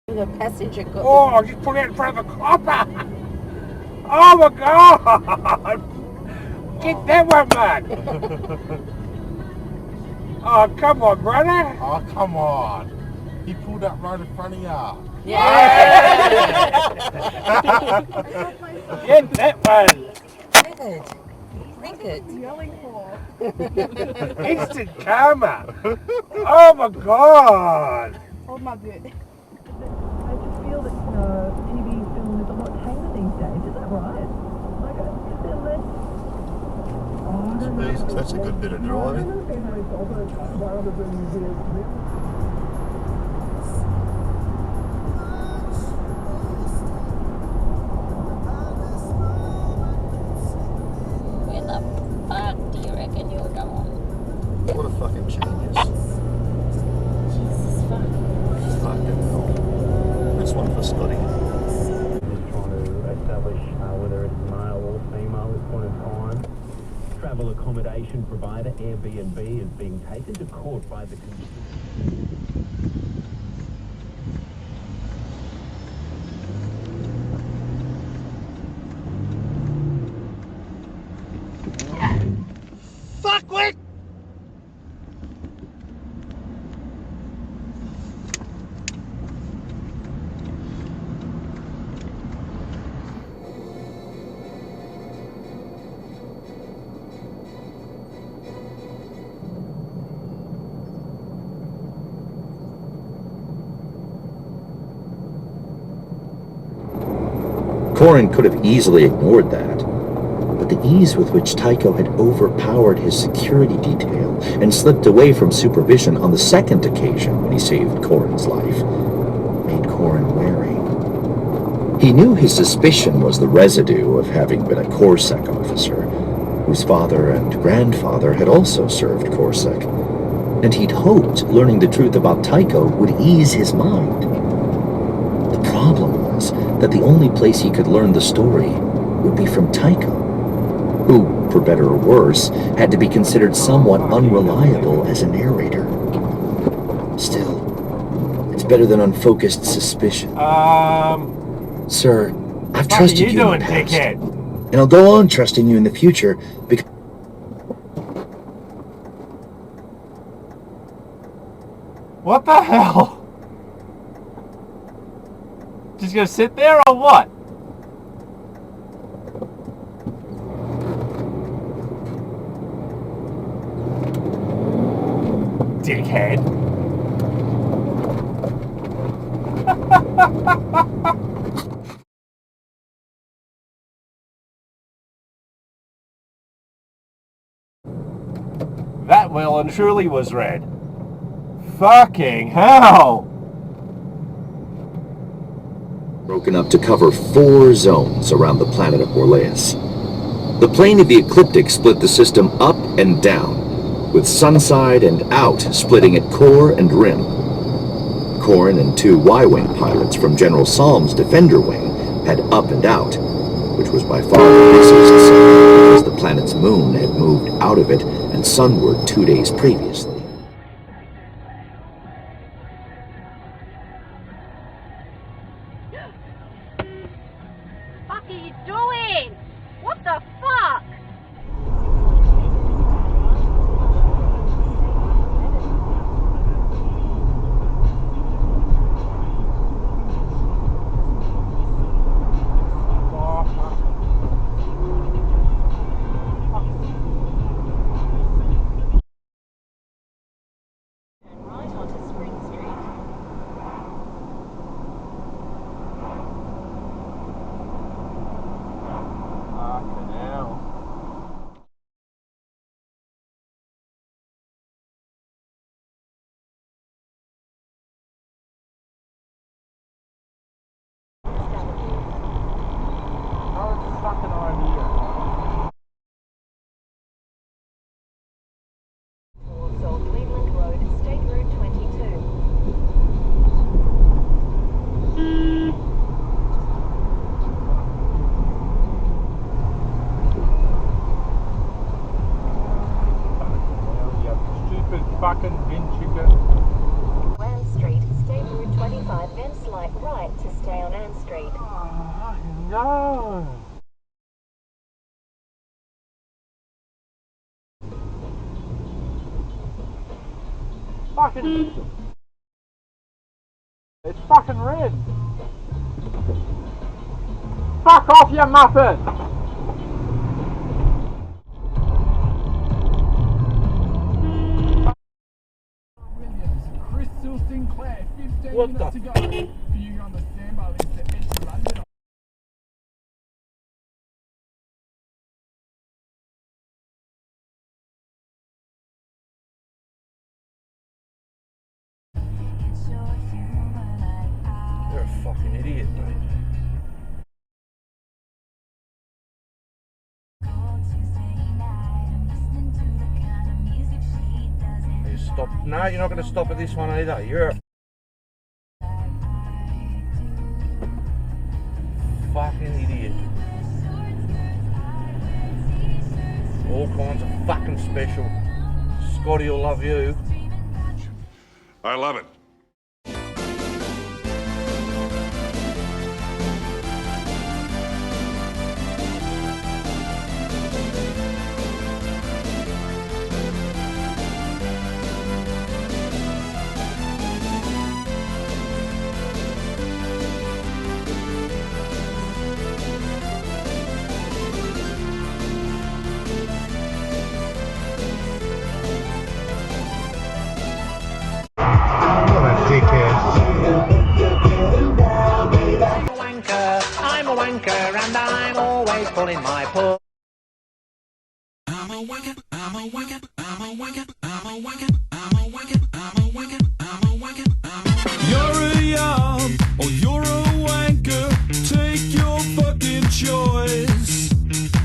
The passenger got. Oh, just put it in front of a copper. Oh my God! Get that one, man. Oh, come on, brother. Oh, come on. He pulled up right in front of you. Yeah. Get that one. Drink it. Yelling for. Instant karma. Oh my God. Hold my bit. I just feel that TV film is a lot tamer these days. Is that right? Like, is there less? Jesus, that's a good bit of driving. Where the fuck do you reckon you're going? What a fucking genius. Jesus fuck. Fucking hell. That's one for Scotty. Just trying to establish whether it's male or female at this point in time. Travel accommodation provider Airbnb is being taken to court by the Fuckwit! Corin could have easily ignored that, but the ease with which Tycho had overpowered his security detail and slipped away from supervision on the second occasion when he saved Corin's life made Corin wary. He knew his suspicion was the residue of having been a Corsac officer, whose father and grandfather had also served Corsac, and he'd hoped learning the truth about Tycho would ease his mind. The problem was that the only place he could learn the story would be from Tycho, who, for better or worse, had to be considered somewhat unreliable as a narrator. Still, it's better than unfocused suspicion. Sir, I've trusted you in the past, dickhead? and I'll go on trusting you in the future because... What the hell? Just gonna sit there or what? Dickhead. That well and truly was red. Fucking hell! broken up to cover 4 zones around the planet of Orleus. The plane of the ecliptic split the system up and down, with Sunside and Out splitting at core and rim. Corin and 2 Y-wing pilots from General Salm's Defender Wing had Up and Out, which was by far the busiest zone because the planet's moon had moved out of it and sunward 2 days previously. What are you doing? What the fuck? Towards Old Cleveland Road, State Route 22. You stupid fucking bin chicken. Ann Street, State Route 25, then slight right to stay on Ann Street. Oh, no. Fucking... It's fucking red. Fuck off, you muppet! Crystal Sinclair, 15 What minutes the to go. Do you understand by this to enter London? You're a fucking idiot, mate. You stop. No, you're not going to stop at this one either. You're a fucking idiot. All kinds of fucking special. Scotty will love you. I love it. I'm a wanker and I'm always pulling my pull. I'm a wanker, I'm a wanker, I'm a wanker, I'm a wanker, I'm a wanker, I'm a wanker, I'm a wanker, I'm a wanker. You're a yarn or you're a wanker, take your fucking choice.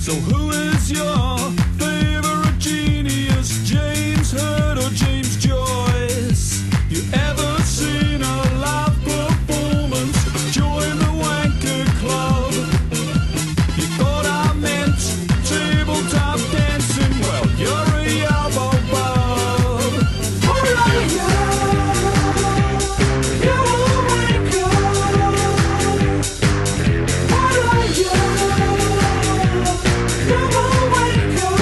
So who is your favorite genius, James Hurd or James Joyce? You ever seen a live performance? Join the wanker club. You thought I meant tabletop dancing? Well, you're a elbow bub. What are you? You're a wanker. What are you? You're a wanker.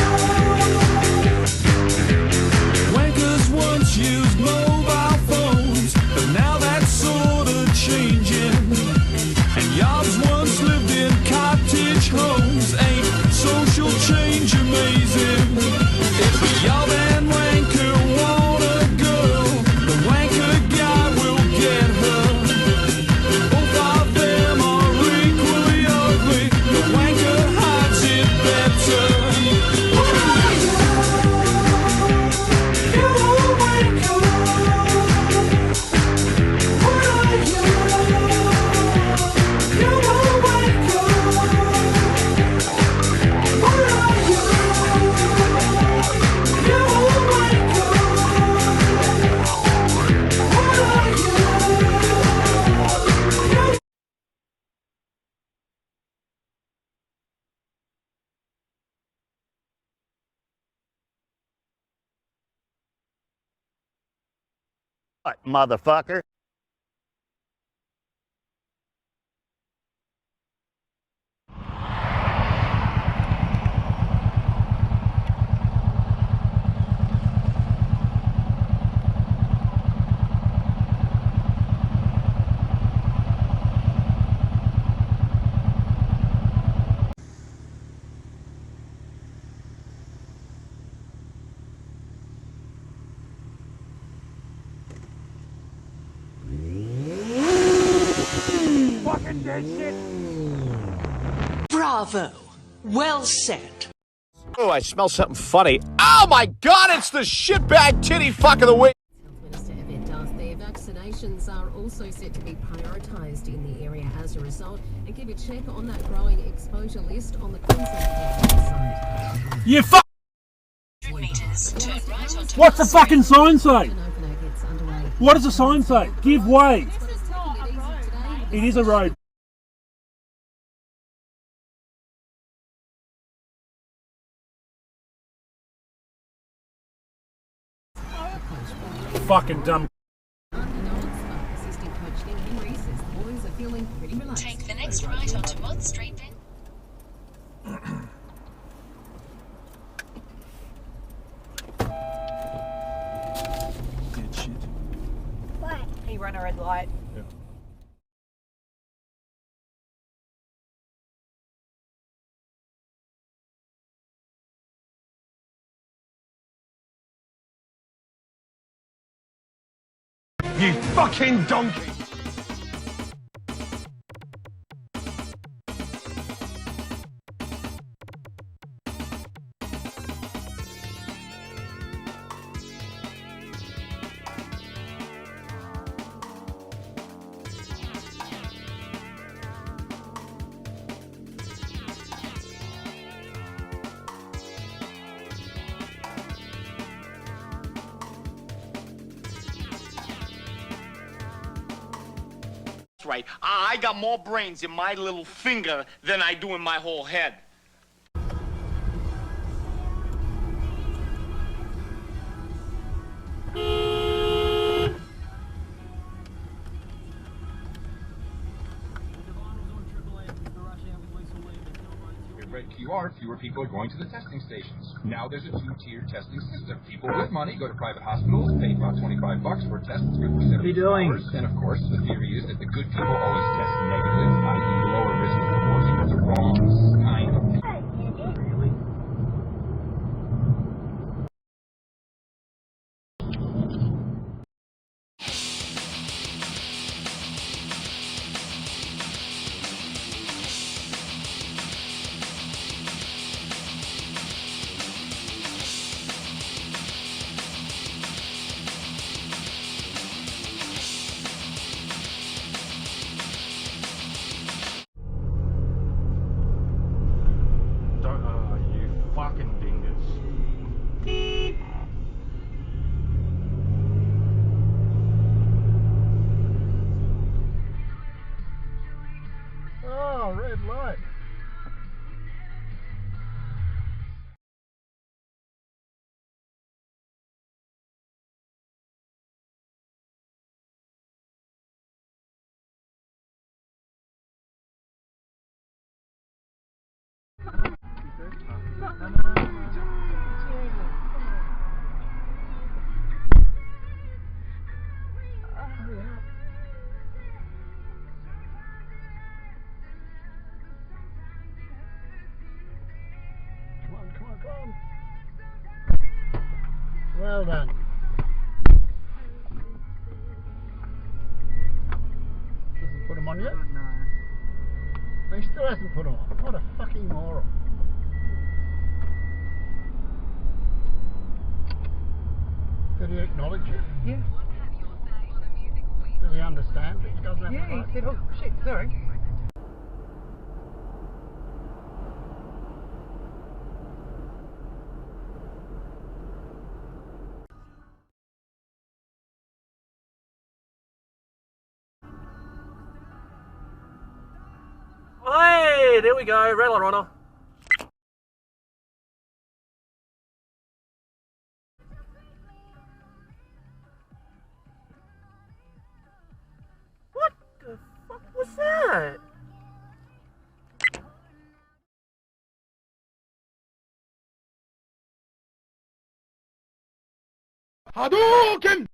Wankers once used mobile phones, but now that's sort of changing. And yobs once lived in cottage homes. Ain't social change amazing? If a yob and wanker want a girl, the wanker guy will get her. Both of them are equally ugly. The wanker hides it better. What are you? You're a wanker. What are you? You're a wanker. What are you? You're a wanker. What are you? What, motherfucker? Fucking dead shit. Bravo. Well said. Oh, I smell something funny. Oh my God, it's the shitbag titty fuck of the week. Minister Event does their vaccination confrontations are also set to be prioritised in the area as a result, and keep a check on that growing exposure list on the Queensland website. You fuck! What's the fucking sign say? What does the sign say? Give way. It is a road. Fucking dumb. Take the next right onto Mott Street then. Dead shit. What? He ran a red light. Yeah. You fucking donkey! Right. I got more brains in my little finger than I do in my whole head. With red QR, fewer people are going to the testing stations. Now there's a two-tiered testing system. People with money go to private hospitals, pay about $25 for a test. It's good for 70 hours. And of course, the theory is that the good people always test negative, i.e. lower risk of reporting the wrong kind of thing. Really? You fucking dingus. Oh, red light. Come on. Well done. Hasn't put them on yet? No. He still hasn't put them on. What a fucking moron. Did he acknowledge it? Yeah. Did he understand that he doesn't have Yeah, the right? he said, oh shit, sorry. Hey, there we go, red light runner. What the fuck was that? Hadouken!